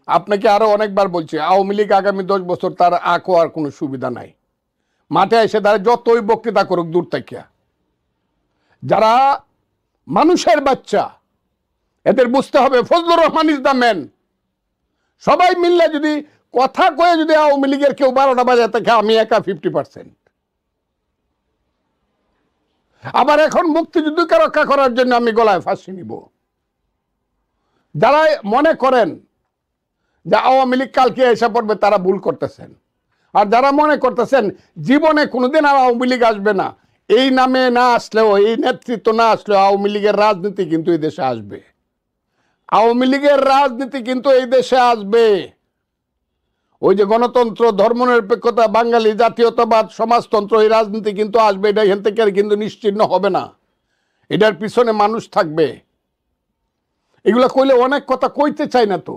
আপনাকে আরো অনেকবার বলছি, আওয়ামী লীগ আগামী 10 বছর তার আর কোনো সুবিধা নাই। মাঠে এসে দাঁড়ায় যতই বক্তৃতা করুক দূর থেকে। যারা মানুষের বাচ্চা, এদের বুঝতে হবে Fazlur Rahman is the man. সবাই মিললে যদি কথা কয়ে যদি আওয়ামী লীগের কেউ 12টা বাজে থাকে, আমি একা 50%। আবার এখন মুক্তিযুদ্ধকে রক্ষা করার জন্য আমি গলায় ফাঁসি নিব। যারা মনে করেন যে আওয়ামী লীগ কালকে এসে পড়বে, তারা ভুল করতেছেন। আর যারা মনে করতেছেন জীবনে কোনোদিন আর আওয়ামী লীগ আসবে না, এই নামে না আসলেও, এই নেতৃত্ব না আসলেও আওয়ামী লীগের রাজনীতি কিন্তু এই দেশে আসবে। আওয়ামী লীগের রাজনীতি কিন্তু এই দেশে আসবে। ওই যে গণতন্ত্র, ধর্মনিরপেক্ষতা, বাঙালি জাতীয়তাবাদ, সমাজতন্ত্র, এই রাজনীতি কিন্তু আসবে। এটা এখান থেকে কিন্তু নিশ্চিহ্ন হবে না, এটার পিছনে মানুষ থাকবে। এগুলা কইলে অনেক কথা কইতে চায় না তো।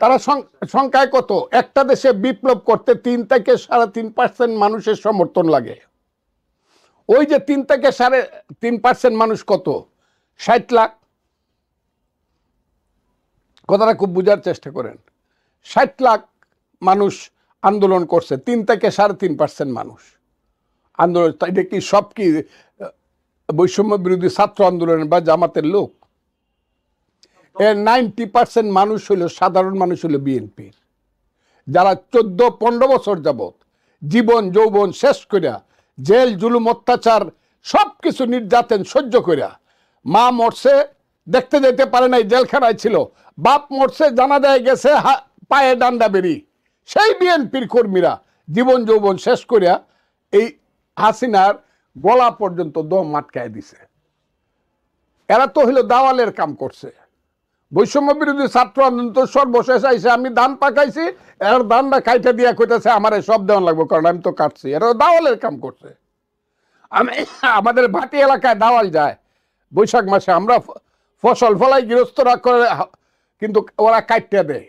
তারা সংখ্যায় কত? একটা দেশে বিপ্লব করতে 3 থেকে 3.5% মানুষের সমর্থন লাগে। ওই যে 3 থেকে 3.5% মানুষ কত? 60 লাখ। কথাটা খুব বুঝার চেষ্টা করেন। 60 লাখ মানুষ আন্দোলন করছে, 3 থেকে 3.5% মানুষ আন্দোলন। এটা কি সব কি বৈষম্য বিরোধী ছাত্র আন্দোলনের বা জামাতের লোক? এর 90% মানুষ হলো সাধারণ মানুষ, হলো বিএনপির, যারা 14-15 বছর যাবত জীবন যৌবন শেষ করিয়া জেল জুলুম অত্যাচার সবকিছু নির্যাতন সহ্য করিয়া, মা মরছে দেখতে যেতে পারে নাই, জেলখানায় ছিল, বাপ মরছে জানা দেয় গেছে পায়ে ডান্ডা বেরি, সেই বিএনপির কর্মীরা জীবন যৌবন শেষ করিয়া এই হাসিনার গলা পর্যন্ত দম আটকায় দিছে। এরা তো হলো দাওয়ালের কাম করছে। বৈষম্য বিরোধী ছাত্র আন্দোলন তো সর্বশেষ আইসে আমি ধান পাকাইছি, এর ধানটা কাইটা দিয়া কইতেছে আমার সব দেওয়ান লাগবে, কারণ আমি তো কাটছি। এরা দাওয়ালের কাম করছে। আমাদের ভাটি এলাকায় দাওয়াল যায় বৈশাখ মাসে, আমরা ফসল ফলাই গৃহস্থরা করে, কিন্তু ওরা কাটতে দেয়।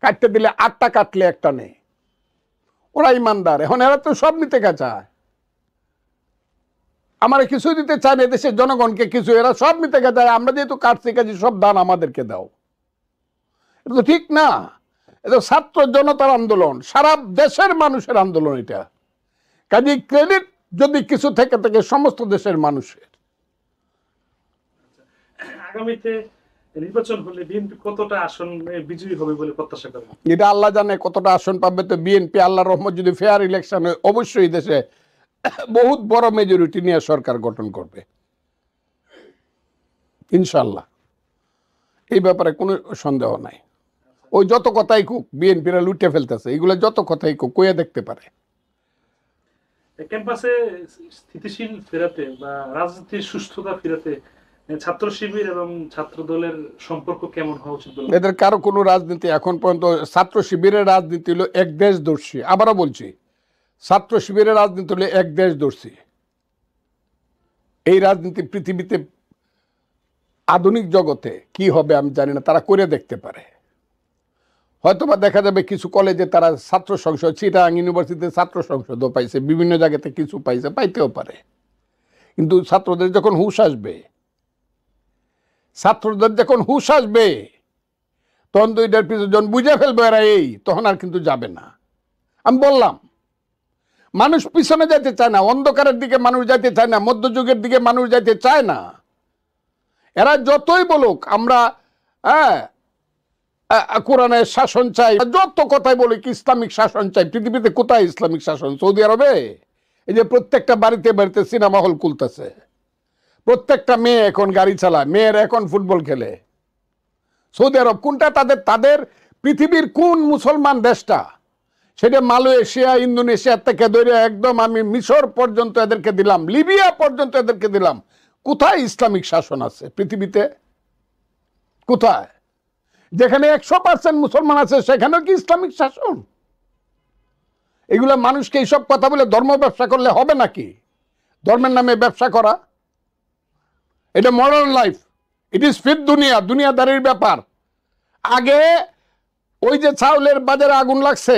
কাটতে দিলে 8টা কাটলে একটা নেই। ওরা ইমানদার। এখন এরা তো সব নিতে চায়, আমার কিছু দিতে চায় না, দেশের জনগণকে কিছু, এরা সব নিতে চায়। আমরা যেহেতু কাটছি কাজে সব দান আমাদেরকে দাও, এটা তো ঠিক না। এটা ছাত্র জনতার আন্দোলন, সারা দেশের মানুষের আন্দোলন এটা। কাজে ক্রেডিট যদি কিছু থেকে থাকে সমস্ত দেশের মানুষের। আগামীতে নির্বাচন হলে বিএনপি কতটা আসন বিজয়ী হবে বলে প্রত্যাশা করেন? এটা আল্লাহ জানে কতটা আসন পাবে। তো বিএনপি আল্লাহর রহমত যদি ফেয়ার ইলেকশন হয়, অবশ্যই দেশে বহুত বড় মেজরিটি নিয়ে সরকার গঠন করবে ইনশাল্লাহ। এই ব্যাপারে কোনো সন্দেহ নাই। ওই যত কথাই কুক বিএনপিরা লুটে ফেলতেছে, এগুলো যত কথাই কুক কইয়া দেখতে পারে। ক্যাম্পাসে স্থিতিশীল ফেরাতে বা রাজনীতির সুস্থতা ফেরাতে ছাত্র শিবির এবং ছাত্র দলের সম্পর্ক কেমন হওয়া উচিত? এদের কারো কোনো রাজনীতি এখন পর্যন্ত, ছাত্র শিবিরের রাজনীতি হলো এক দেশদর্শী। আবারও বলছি, ছাত্র শিবিরের রাজনীতি হলো এক দেশদর্শী। এই রাজনীতি পৃথিবীতে আধুনিক জগতে কি হবে আমি জানি না, তারা করে দেখতে পারে। হয়তোবা দেখা যাবে কিছু কলেজে তারা ছাত্র সংসদ, চিটাগাং ইউনিভার্সিটিতে ছাত্র সংসদও পাইছে, বিভিন্ন জায়গাতে কিছু পাইছে, পাইতেও পারে। কিন্তু ছাত্রদের যখন হুঁশ আসবে, ছাত্রদের যখন হুঁশ আসবে, তখন তো এটার পিছনে যখন বুঝে ফেলবে এরা এই, তখন আর কিন্তু যাবে না। আমি বললাম, মানুষ পিছনে যেতে চায় না, অন্ধকারের দিকে মানুষ যাইতে চায় না, মধ্যযুগের দিকে মানুষ যাইতে চায় না। এরা যতই বলুক আমরা কোরআনের শাসন চাই, যত কথাই বলুক ইসলামিক শাসন চাই, পৃথিবীতে কোথায় ইসলামিক শাসন? সৌদি আরবে এই যে প্রত্যেকটা বাড়িতে বাড়িতে সিনেমা হল খুলতেছে, প্রত্যেকটা মেয়ে এখন গাড়ি চালায়, মেয়েরা এখন ফুটবল খেলে। সৌদি আরব কোনটা? তাদের পৃথিবীর কোন মুসলমান দেশটা? সেটা মালয়েশিয়া, ইন্দোনেশিয়া থেকে ধরে একদম আমি মিশর পর্যন্ত এদেরকে দিলাম, লিবিয়া পর্যন্ত এদেরকে দিলাম। কোথায় ইসলামিক শাসন আছে পৃথিবীতে? কোথায়? যেখানে 100% মুসলমান আছে সেখানেও কি ইসলামিক শাসন? এগুলা মানুষকে এইসব কথা বলে ধর্ম ব্যবসা করলে হবে নাকি? ধর্মের নামে ব্যবসা করা, এটা modern life, it is fit দুনিয়া, দুনিয়াদারির ব্যাপার। আগে ওই যে চাউলের বাজারে আগুন লাগছে,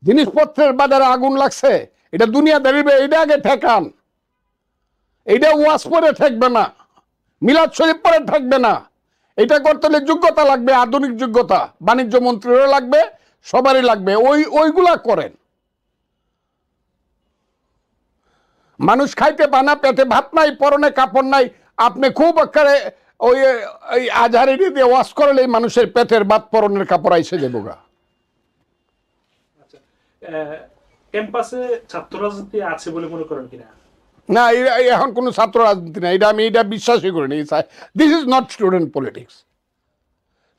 জিনিসপত্রের বাজারে আগুন লাগছে, এটা দুনিয়াদারির, এটা আগে ঠেকান। এইটা ওয়াজ পরে ঠেকবে না, মিলাদ শরীফ পরে ঠেকবে না, এটা করতে হলে যোগ্যতা লাগবে, আধুনিক যোগ্যতা, বাণিজ্য মন্ত্রীরও লাগবে, সবারই লাগবে। ওইগুলা করেন। মানুষ খাইতে পানা, পেটে ভাত নাই, পরনে কাপড় নাই, আপনি খুব আকারে ওই আজহারি দিয়ে ওয়াশ করলে মানুষের পেটের ভাত পরনের কাপড় আইসে দেবো গা। আচ্ছা, ক্যাম্পাসে ছাত্র রাজনীতি আছে বলে মনে করেন কিনা? না, এখন কোনো ছাত্র রাজনীতি না, আমি এটা বিশ্বাসই করি না। This is not student politics.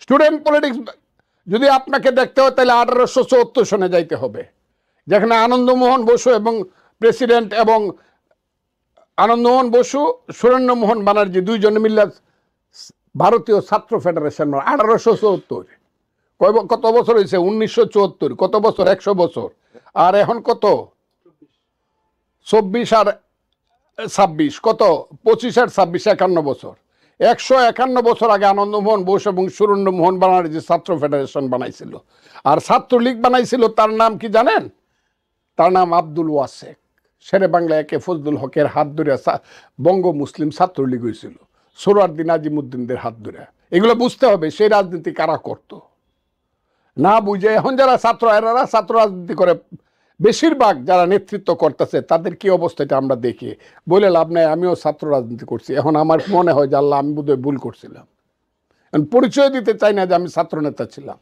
Student politics যদি আপনাকে দেখতে হয় তাহলে 1874 সনে যাইতে হবে, যেখানে আনন্দমোহন বসু এবং প্রেসিডেন্ট এবং আনন্দমোহন বসু, সুরেন্দ্রমোহন ব্যানার্জি দুইজনে মিলে ভারতীয় ছাত্র ফেডারেশন 1874। কত বছর হয়েছে? 1974। কত বছর? 100 বছর। আর এখন কত? 24 আর 26 কত? 25 আর 26 51 বছর। 151 বছর আগে আনন্দমোহন বোস এবং সুরেন্দ্রমোহন ব্যানার্জি ছাত্র ফেডারেশন বানাইছিল। আর ছাত্রলীগ বানাইছিল, তার নাম কি জানেন? তার নাম আব্দুল ওয়াসেক। শেরে বাংলা একে ফজলুল হকের হাত ধরে বঙ্গ মুসলিম ছাত্রলীগ হয়েছিল, সোহরাওয়ার্দী নাজিমুদ্দিনদের হাত ধরে। এগুলো বুঝতে হবে সেই রাজনীতি কারা করত। না বুঝে এখন যারা এরা ছাত্র রাজনীতি করে, বেশিরভাগ যারা নেতৃত্ব করতেছে তাদের কি অবস্থা এটা আমরা দেখি। বলে লাভ নাই, আমিও ছাত্র রাজনীতি করছি। এখন আমার মনে হয় যে আল্লাহ, আমি বোধহয় ভুল করছিলাম। পরিচয় দিতে চাই না যে আমি ছাত্র নেতা ছিলাম।